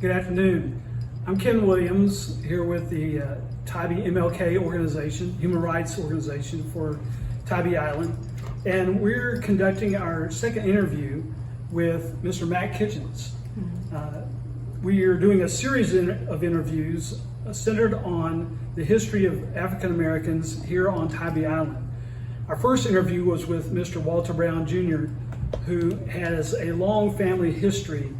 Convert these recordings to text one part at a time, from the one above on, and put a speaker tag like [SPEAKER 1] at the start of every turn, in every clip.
[SPEAKER 1] Good afternoon. I'm Ken Williams here with the Tybee MLK organization, human rights organization for Tybee Island. And we're conducting our second interview with Mr. Mack Kitchens. We are doing a series of interviews centered on the history of African Americans here on Tybee Island. Our first interview was with Mr. Walter Brown Jr., who has a long family history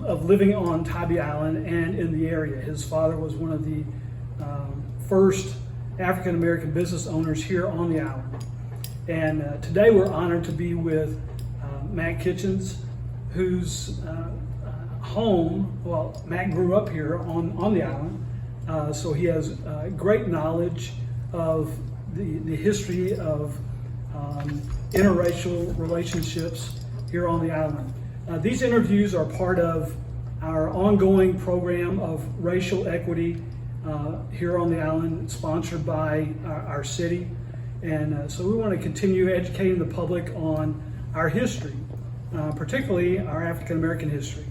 [SPEAKER 1] of living on Tybee Island and in the area. His father was one of the first African American business owners here on the island. And today we're honored to be with Mack Kitchens, whose home, well, Mack grew up here on the island, so he has great knowledge of the history of interracial relationships here on the island. These interviews are part of our ongoing program of racial equity here on the island, sponsored by our city. And so we want to continue educating the public on our history, particularly our African American history.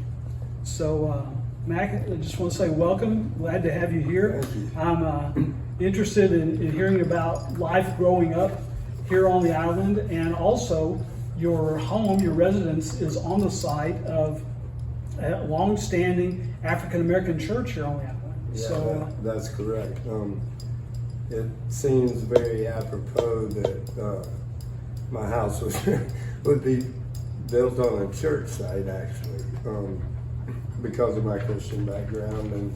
[SPEAKER 1] So Mack, I just want to say welcome, glad to have you here. I'm interested in hearing about life growing up here on the island, and also your home, your residence is on the site of a long-standing African American church here on the island.
[SPEAKER 2] Yeah,
[SPEAKER 1] So
[SPEAKER 2] that's correct. It seems very apropos that my house would be built on a church site, actually, because of my Christian background and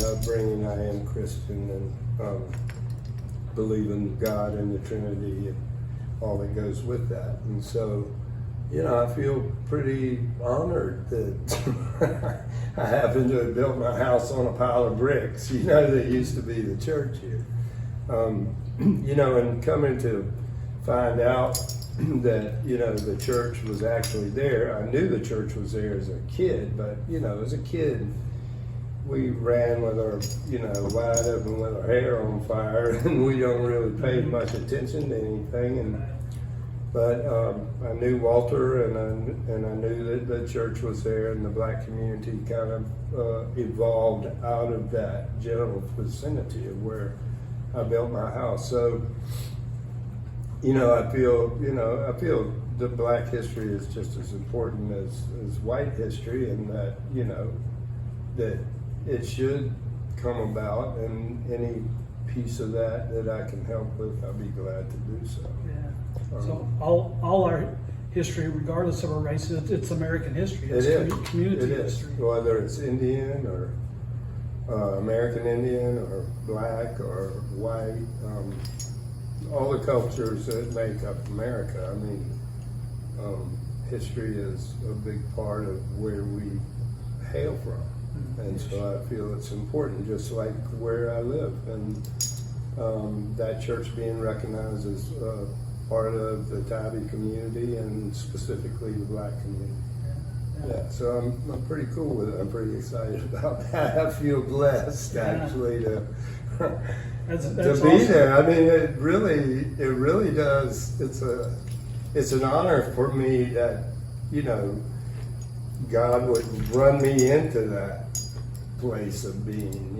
[SPEAKER 2] upbringing. I am Christian and believe in God and the Trinity and all that goes with that. And so, I feel pretty honored that I happen to have built my house on a pile of bricks, that used to be the church here. And coming to find out that, the church was actually there. I knew the church was there as a kid, but, as a kid, we ran with our, wide open with our hair on fire, and we don't really pay much attention to anything. But I knew Walter, and I knew that the church was there, and the black community kind of evolved out of that general vicinity of where I built my house. So, I feel that black history is just as important as white history, and that, that it should come about, and any piece of that I can help with, I'll be glad to do so.
[SPEAKER 1] yeah. So all our history, regardless of our race, it's American history. It's community history.
[SPEAKER 2] Whether it's Indian or American Indian or black or white, all the cultures that make up America. I mean, history is a big part of where we hail from. And so I feel it's important, just like where I live, and that church being recognized as part of the Tybee community, and specifically the black community. Yeah, so I'm pretty cool with it. I'm pretty excited about that. I feel blessed, actually, to
[SPEAKER 1] That's
[SPEAKER 2] be
[SPEAKER 1] awesome.
[SPEAKER 2] there. I mean, it really does. It's an honor for me that, God would run me into that place of being,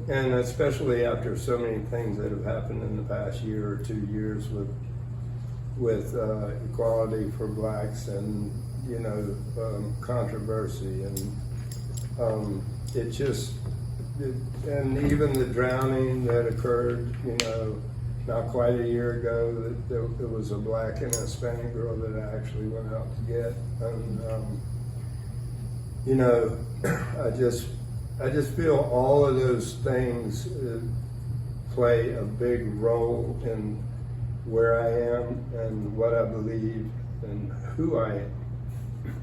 [SPEAKER 2] and especially after so many things that have happened in the past year or 2 years with equality for blacks and controversy, and and even the drowning that occurred, not quite a year ago, that there was a black and a Hispanic girl that I actually went out to get, and I just feel all of those things play a big role in where I am and what I believe and who I am.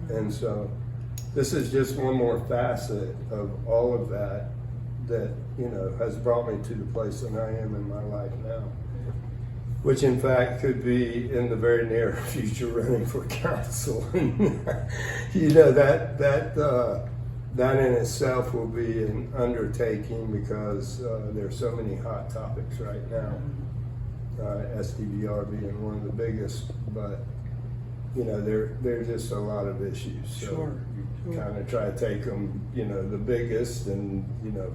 [SPEAKER 2] And so this is just one more facet of all of that has brought me to the place that I am in my life now, which in fact could be in the very near future running for council. That in itself will be an undertaking, because there's so many hot topics right now, SDVR being one of the biggest. But there are just a lot of issues. So
[SPEAKER 1] Sure.
[SPEAKER 2] you kind of try to take them, the biggest and,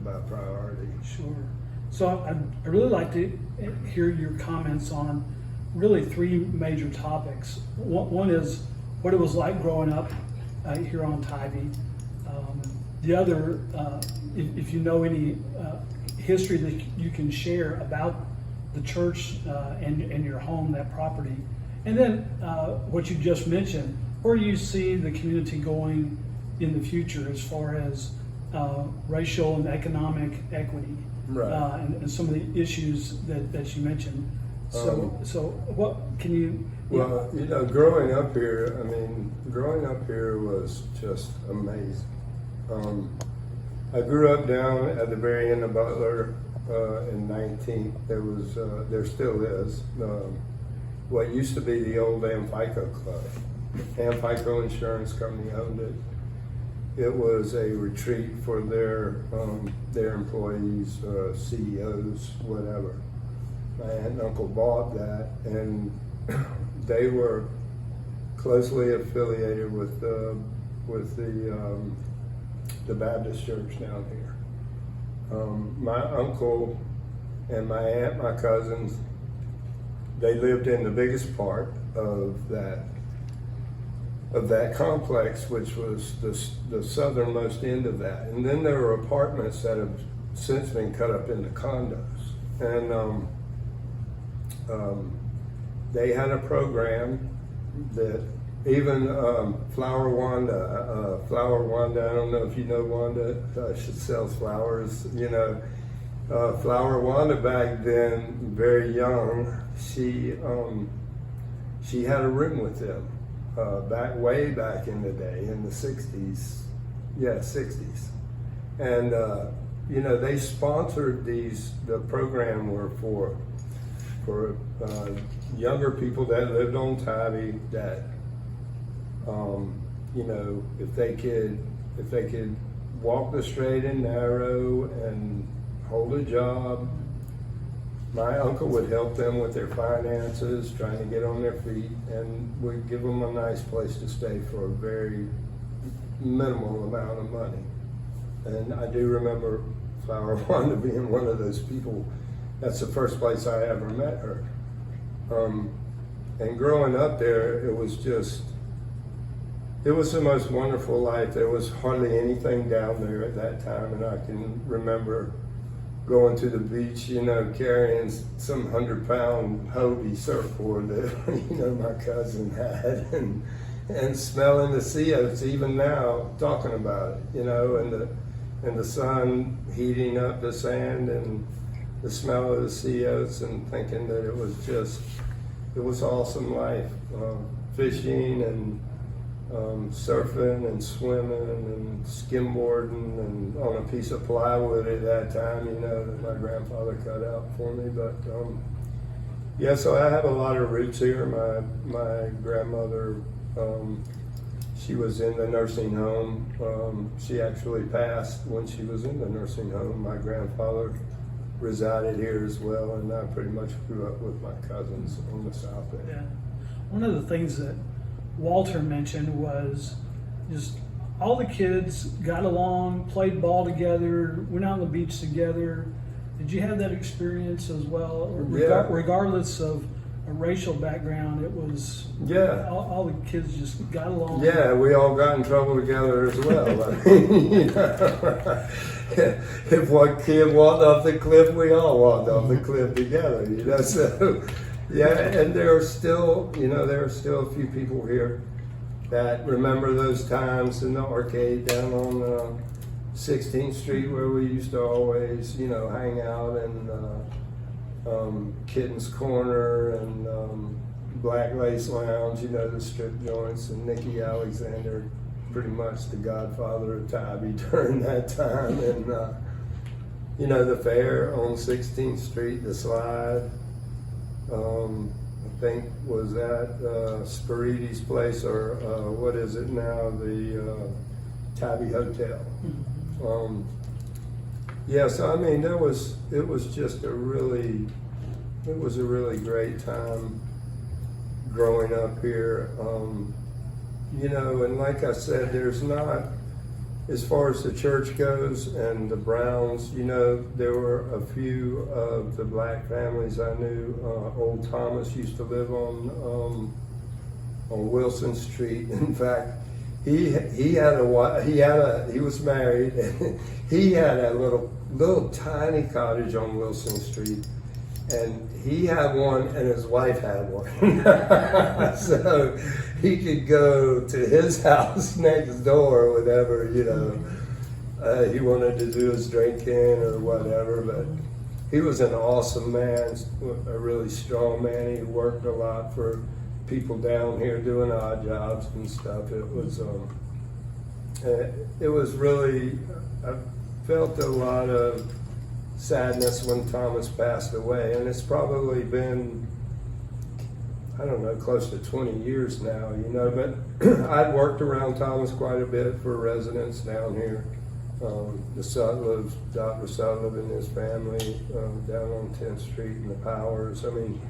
[SPEAKER 2] by priority.
[SPEAKER 1] Sure. So I'd really like to hear your comments on really three major topics. One is what it was like growing up here on Tybee. The other, if you know any history that you can share about the church and your home, that property. And then what you just mentioned, where you see the community going in the future as far as racial and economic equity,
[SPEAKER 2] Right.
[SPEAKER 1] and some of the issues that you mentioned. So what can you?
[SPEAKER 2] Well, growing up here was just amazing. I grew up down at the very end of Butler in 19th. There still is what used to be the old Amfico Club. Amfico Insurance Company owned it. It was a retreat for their employees, CEOs, whatever. My aunt and uncle bought that, and they were closely affiliated with the Baptist church down here. My uncle and my aunt, my cousins, they lived in the biggest part of that complex, which was the southernmost end of that. And then there were apartments that have since been cut up into condos. And they had a program that even Flower Wanda, I don't know if you know Wanda, she sells flowers, Flower Wanda back then, very young, she had a room with them. Way back in the day, in the 60s. Yeah, 60s. And, they sponsored the program were for younger people that lived on Tybee that, if they could walk the straight and narrow and hold a job, my uncle would help them with their finances, trying to get on their feet, and would give them a nice place to stay for a very minimal amount of money. And I do remember Flower Wanda being one of those people. That's the first place I ever met her. And growing up there, it was the most wonderful life. There was hardly anything down there at that time, and I can remember going to the beach, carrying some 100-pound Hobie surfboard that, my cousin had, and smelling the sea oats even now, talking about it, and the sun heating up the sand and the smell of the sea oats, and thinking that it was awesome life, fishing and surfing and swimming and skimboarding and on a piece of plywood at that time, that my grandfather cut out for me. But so I have a lot of roots here. My grandmother, she was in the nursing home. She actually passed when she was in the nursing home. My grandfather resided here as well, and I pretty much grew up with my cousins on the south end.
[SPEAKER 1] Yeah. One of the things that Walter mentioned was just all the kids got along, played ball together, went out on the beach together. Did you have that experience as well?
[SPEAKER 2] Yeah.
[SPEAKER 1] Regardless of a racial background, it was all the kids just got along.
[SPEAKER 2] Yeah, we all got in trouble together as well. I mean, if one kid walked off the cliff, we all walked off the cliff together. So. Yeah, and there are still a few people here that remember those times in the arcade down on 16th Street where we used to always, hang out, and Kitten's Corner and Black Lace Lounge, the strip joints, and Nicky Alexander, pretty much the godfather of Tybee during that time, and the fair on 16th Street, the slide. I think was at Spiridi's place, or what is it now, the Tybee Hotel. So I mean, it was a really great time growing up here. You know, and like I said, there's not, as far as the church goes and the Browns, you know, there were a few of the black families I knew. Old Thomas used to live on Wilson Street. In fact, he was married, and he had a little tiny cottage on Wilson Street, and he had one and his wife had one. So he could go to his house next door or whatever, you know, he wanted to do his drinking or whatever. But he was an awesome man, a really strong man. He worked a lot for people down here doing odd jobs and stuff. It was really, I felt a lot of sadness when Thomas passed away, and it's probably been, I don't know, close to 20 years now, you know, but I'd worked around Thomas quite a bit for residents down here. The Sutlivs, Dr. Sutliv and his family down on 10th Street, and the Powers. I mean,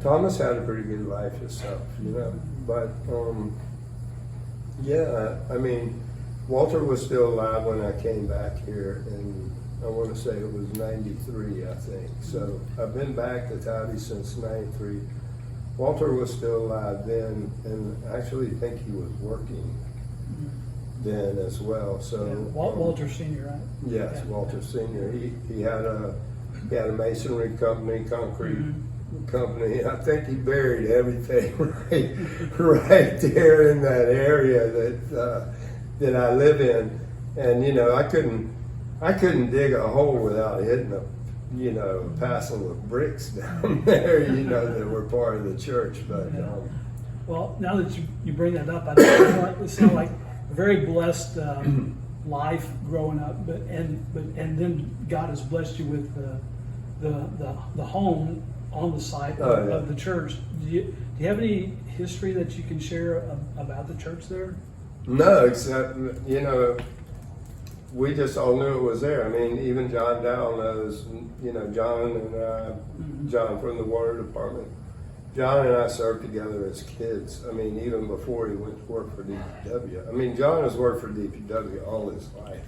[SPEAKER 2] Thomas had a pretty good life himself, you know, but yeah, I mean, Walter was still alive when I came back here, and I want to say it was 93, I think. So I've been back to Tybee since 93. Walter was still alive then, and I actually think he was working then as well. So
[SPEAKER 1] Yeah, Walter Senior, right?
[SPEAKER 2] Yes,
[SPEAKER 1] Yeah.
[SPEAKER 2] Walter Senior. He had a masonry company, concrete company. I think he buried everything right there in that area that I live in, and you know, I couldn't dig a hole without hitting passing with bricks down there, you know, that were part of the church. But
[SPEAKER 1] Well, now that you bring that up, I know it sounds like a very blessed life growing up, but then God has blessed you with the home on the site of the church. Do you have any history that you can share about the church there?
[SPEAKER 2] No, except, you know, we just all knew it was there. I mean, even John Dow knows, you know, John and I, John from the water department, John and I served together as kids. I mean, even before he went to work for DPW. I mean, John has worked for DPW all his life.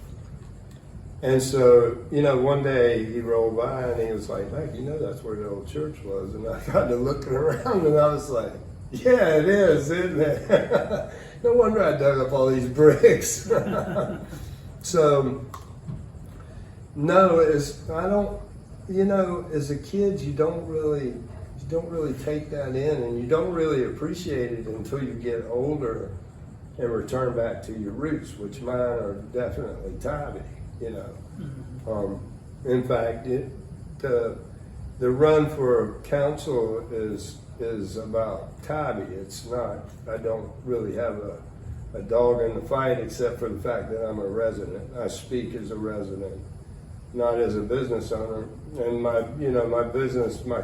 [SPEAKER 2] And so, you know, one day he rolled by and he was like, Mack, you know, that's where the old church was. And I got to looking around and I was like, yeah, it is, isn't it? No wonder I dug up all these bricks. So, no, you know, as a kid, you don't really take that in, and you don't really appreciate it until you get older and return back to your roots, which mine are definitely Tybee, you know. In fact, the run for council is about Tybee. It's not, I don't really have a dog in the fight, except for the fact that I'm a resident. I speak as a resident, not as a business owner. And my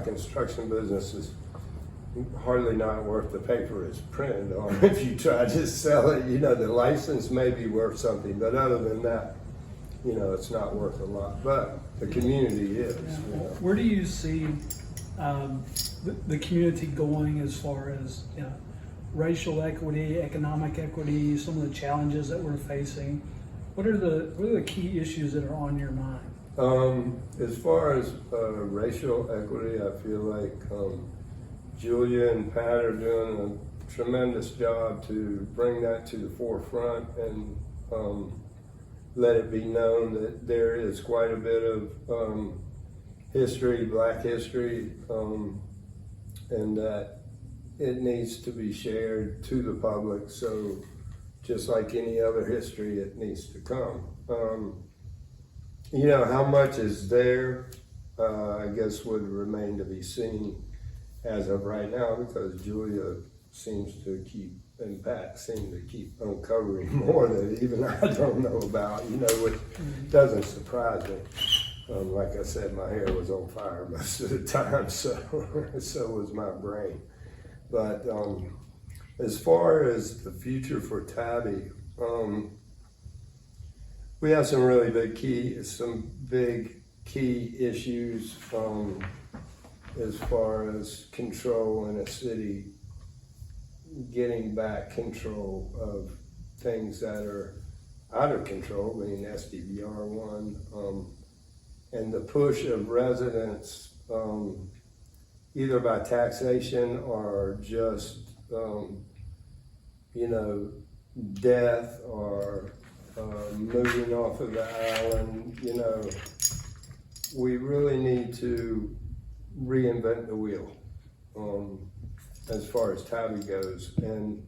[SPEAKER 2] construction business is hardly not worth the paper it's printed on. If you try to sell it, you know, the license may be worth something, but other than that, you know, it's not worth a lot. But the community is.
[SPEAKER 1] Yeah.
[SPEAKER 2] You know.
[SPEAKER 1] Where do you see the community going as far as, you know, racial equity, economic equity, some of the challenges that we're facing? What are the key issues that are on your mind?
[SPEAKER 2] As far as racial equity, I feel like Julia and Pat are doing a tremendous job to bring that to the forefront and let it be known that there is quite a bit of history, black history, and that it needs to be shared to the public. So just like any other history, it needs to come. You know, how much is there, I guess would remain to be seen as of right now, because Julia seems to keep, and Pat seem to keep uncovering more that even I don't know about, you know, which doesn't surprise me. Like I said, my hair was on fire most of the time, so was my brain. But as far as the future for Tybee, we have some really big key issues as far as control in a city. getting back control of things that are out of control, meaning SDVR one, and the push of residents, either by taxation or just, death or moving off of the island. We really need to reinvent the wheel as far as Tybee goes, and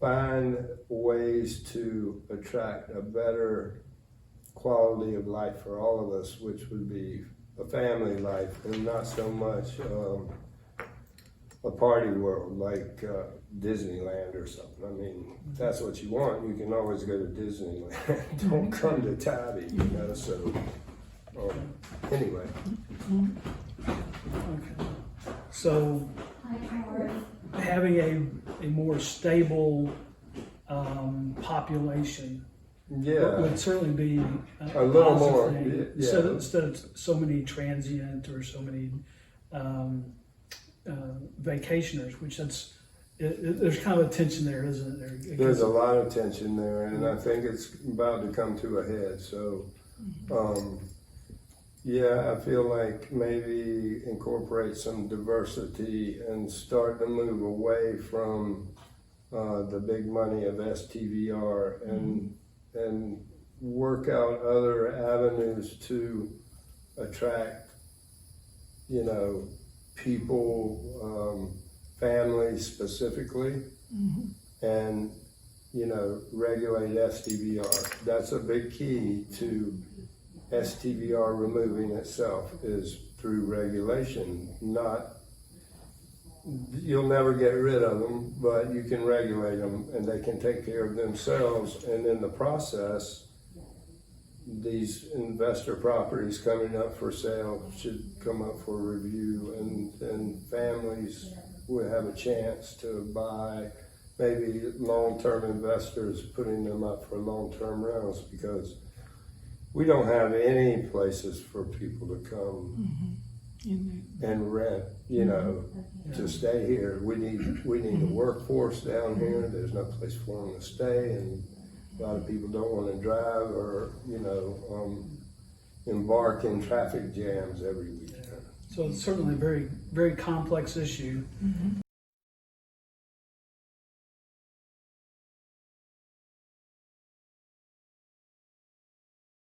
[SPEAKER 2] find ways to attract a better quality of life for all of us, which would be a family life and not so much a party world like Disneyland or something. I mean, if that's what you want, you can always go to Disneyland. Don't come to Tybee, so anyway.
[SPEAKER 1] Okay. So having a more stable population would certainly be
[SPEAKER 2] a little more
[SPEAKER 1] thing.
[SPEAKER 2] yeah.
[SPEAKER 1] Instead of so many transient or so many vacationers, which there's kind of a tension there, isn't there?
[SPEAKER 2] There's a lot of tension there, and I think it's about to come to a head. So, yeah, I feel like maybe incorporate some diversity and start to move away from the big money of STVR and work out other avenues to attract, people, families specifically, and regulate STVR. That's a big key to STVR removing itself, is through regulation. You'll never get rid of them, but you can regulate them and they can take care of themselves. And in the process, these investor properties coming up for sale should come up for review, and families will have a chance to buy, maybe long-term investors putting them up for long-term rentals, because we don't have any places for people to come and rent, to stay here. We need a workforce down here. There's no place for them to stay, and a lot of people don't want to drive or, embark in traffic jams every weekend.
[SPEAKER 1] So it's certainly a very, very complex issue.